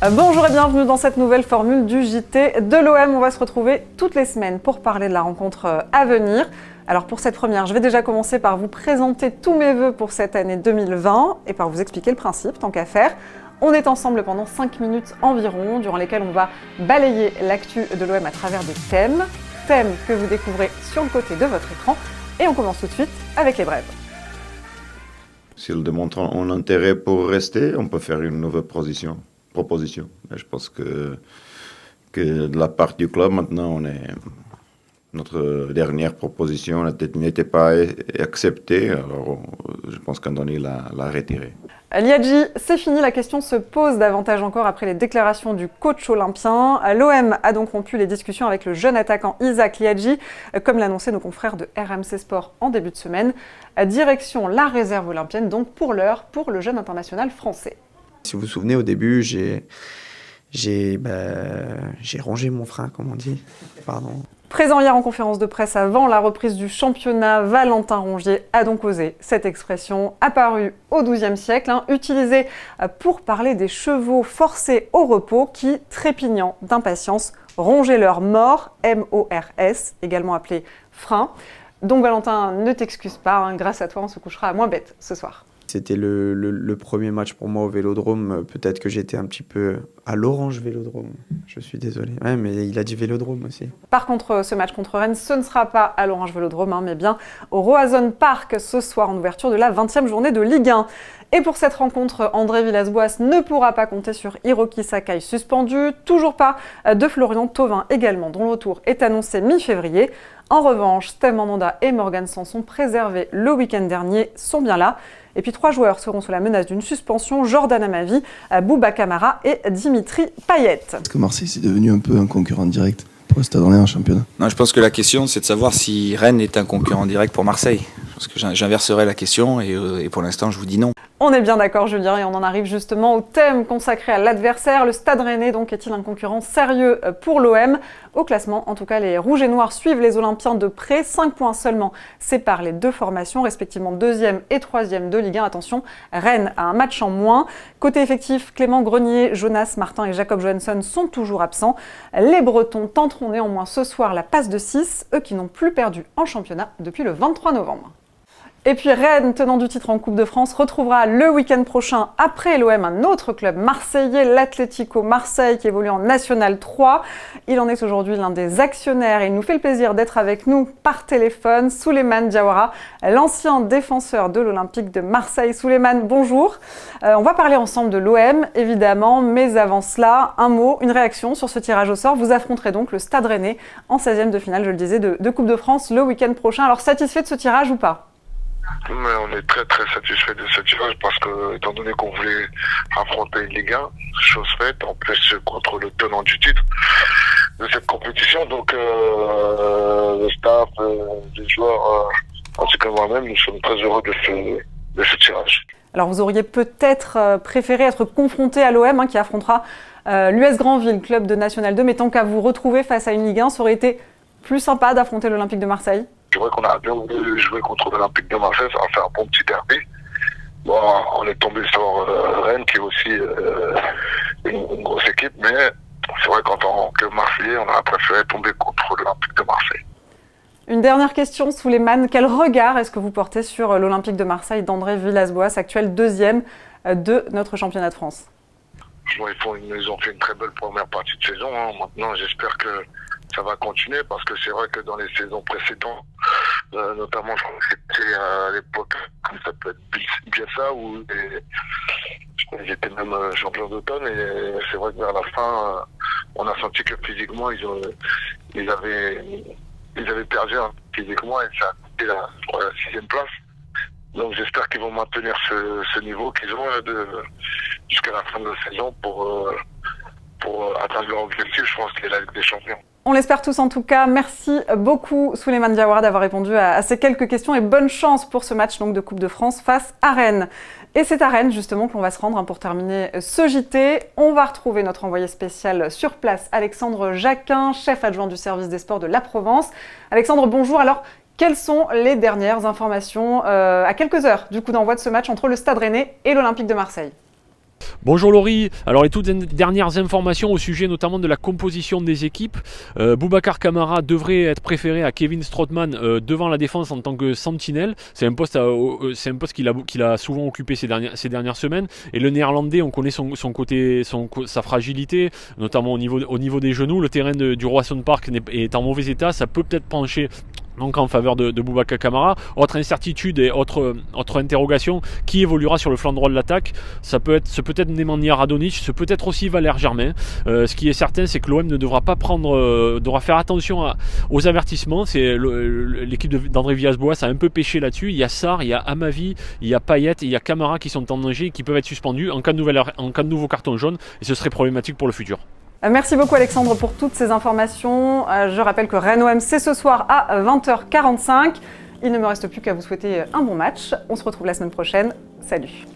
Bonjour et bienvenue dans cette nouvelle formule du JT de l'OM. On va se retrouver toutes les semaines pour parler de la rencontre à venir. Alors pour cette première, je vais déjà commencer par vous présenter tous mes vœux pour cette année 2020 et par vous expliquer le principe, tant qu'à faire. On est ensemble pendant 5 minutes environ, durant lesquelles on va balayer l'actu de l'OM à travers des thèmes que vous découvrez sur le côté de votre écran. Et on commence tout de suite avec les brèves. S'ils démontrent un intérêt pour rester, on peut faire une nouvelle proposition. Mais je pense que de la part du club, maintenant, notre dernière proposition n'était pas acceptée. Alors, je pense qu'Andoni l'a retirée. Liadji, c'est fini, la question se pose davantage encore après les déclarations du coach olympien. L'OM a donc rompu les discussions avec le jeune attaquant Isaac Liadji, comme l'annonçaient nos confrères de RMC Sport en début de semaine. Direction la réserve olympienne, donc pour l'heure, pour le jeune international français. Si vous vous souvenez, au début, j'ai rongé mon frein, comme on dit. Pardon. Présent hier en conférence de presse avant la reprise du championnat, Valentin Rongier a donc osé cette expression apparue au XIIe siècle, utilisée pour parler des chevaux forcés au repos qui, trépignant d'impatience, rongeaient leur mors, M-O-R-S, également appelé frein. Donc Valentin, ne t'excuse pas, grâce à toi on se couchera à moins bête ce soir. C'était le premier match pour moi au Vélodrome. Peut-être que j'étais un petit peu à l'Orange Vélodrome. Je suis désolé. Ouais, mais il a dit Vélodrome aussi. Par contre, ce match contre Rennes, ce ne sera pas à l'Orange Vélodrome, mais bien au Roazhon Park ce soir en ouverture de la 20e journée de Ligue 1. Et pour cette rencontre, André Villas-Boas ne pourra pas compter sur Hiroki Sakai suspendu. Toujours pas de Florian Thauvin également, dont le retour est annoncé mi-février. En revanche, Steve Mandanda et Morgan Sanson, préservés le week-end dernier, sont bien là. Et puis 3 joueurs seront sous la menace d'une suspension, Jordan Amavi, Bouba Kamara et Dimitri Payet. Est-ce que Marseille c'est devenu un peu un concurrent direct pour le Stade Rennais en championnat? Non, je pense que la question c'est de savoir si Rennes est un concurrent direct pour Marseille. Parce que j'inverserai la question et pour l'instant je vous dis non. On est bien d'accord Julien et on en arrive justement au thème consacré à l'adversaire. Le Stade Rennais donc est-il un concurrent sérieux pour l'OM? Au classement, en tout cas, les Rouges et Noirs suivent les Olympiens de près. 5 points seulement séparent les deux formations, respectivement 2e et 3e de Ligue 1. Attention, Rennes a un match en moins. Côté effectif, Clément Grenier, Jonas Martin et Jacob Johansson sont toujours absents. Les Bretons tenteront néanmoins ce soir la passe de 6, eux qui n'ont plus perdu en championnat depuis le 23 novembre. Et puis Rennes, tenant du titre en Coupe de France, retrouvera le week-end prochain, après l'OM, un autre club marseillais, l'Atlético Marseille, qui évolue en National 3. Il en est aujourd'hui l'un des actionnaires et il nous fait le plaisir d'être avec nous par téléphone. Souleymane Diawara, l'ancien défenseur de l'Olympique de Marseille. Souleymane, bonjour. On va parler ensemble de l'OM, évidemment, mais avant cela, un mot, une réaction sur ce tirage au sort. Vous affronterez donc le Stade Rennais en 16e de finale, je le disais, de Coupe de France le week-end prochain. Alors, satisfait de ce tirage ou pas ? Mais on est très très satisfait de ce tirage parce que, étant donné qu'on voulait affronter une Ligue 1, chose faite, en plus contre le tenant du titre de cette compétition, donc le staff, les joueurs, ainsi que moi-même, nous sommes très heureux de ce tirage. Alors vous auriez peut-être préféré être confronté à l'OM qui affrontera l'US Grandville, club de National 2, mais tant qu'à vous retrouver face à une Ligue 1, ça aurait été plus sympa d'affronter l'Olympique de Marseille? C'est vrai qu'on a bien voulu jouer contre l'Olympique de Marseille, ça va faire un bon petit derby. Bon, on est tombé sur Rennes, qui est aussi une grosse équipe, mais c'est vrai qu'en tant que Marseillais, on a préféré tomber contre l'Olympique de Marseille. Une dernière question, Souleymane. Quel regard est-ce que vous portez sur l'Olympique de Marseille d'André Villas-Boas, actuel 2e de notre championnat de France? Bon, ils ont fait une très belle première partie de saison. Maintenant, j'espère que ça va continuer parce que c'est vrai que dans les saisons précédentes, notamment je crois que c'était à l'époque, ça peut être Bielsa, où ils étaient même champions d'automne, et c'est vrai que vers la fin, on a senti que physiquement ils avaient perdu physiquement et ça a coûté la 6e place. Donc j'espère qu'ils vont maintenir ce niveau qu'ils ont jusqu'à la fin de la saison pour atteindre leur objectif, je pense, qui est la Ligue des Champions. On l'espère tous en tout cas. Merci beaucoup Souleymane Diawara d'avoir répondu à ces quelques questions et bonne chance pour ce match donc, de Coupe de France face à Rennes. Et c'est à Rennes justement qu'on va se rendre pour terminer ce JT. On va retrouver notre envoyé spécial sur place, Alexandre Jacquin, chef adjoint du service des sports de la Provence. Alexandre, bonjour. Alors, quelles sont les dernières informations à quelques heures du coup d'envoi de ce match entre le Stade Rennais et l'Olympique de Marseille? Bonjour Laurie, alors les toutes dernières informations au sujet notamment de la composition des équipes. Boubacar Kamara devrait être préféré à Kevin Strootman devant la défense en tant que sentinelle. C'est un poste qu'il a souvent occupé ces dernières semaines. Et le néerlandais, on connaît son côté, sa fragilité, notamment au niveau des genoux. Le terrain du Royston Park est en mauvais état, ça peut peut-être pencher donc en faveur de Boubacar Kamara. Autre incertitude et autre interrogation, qui évoluera sur le flanc droit de l'attaque? Ce peut être Nemanja Radonjic, ce peut être aussi Valère Germain. Ce qui est certain, c'est que l'OM ne devra faire attention aux avertissements. L'équipe d'André Villas-Boas a un peu pêché là-dessus. Il y a Sarr, il y a Amavi, il y a Payet, il y a Kamara qui sont en danger et qui peuvent être suspendus en cas de nouveau carton jaune, et ce serait problématique pour le futur. Merci beaucoup Alexandre pour toutes ces informations. Je rappelle que Rennes-OM c'est ce soir à 20h45. Il ne me reste plus qu'à vous souhaiter un bon match. On se retrouve la semaine prochaine. Salut.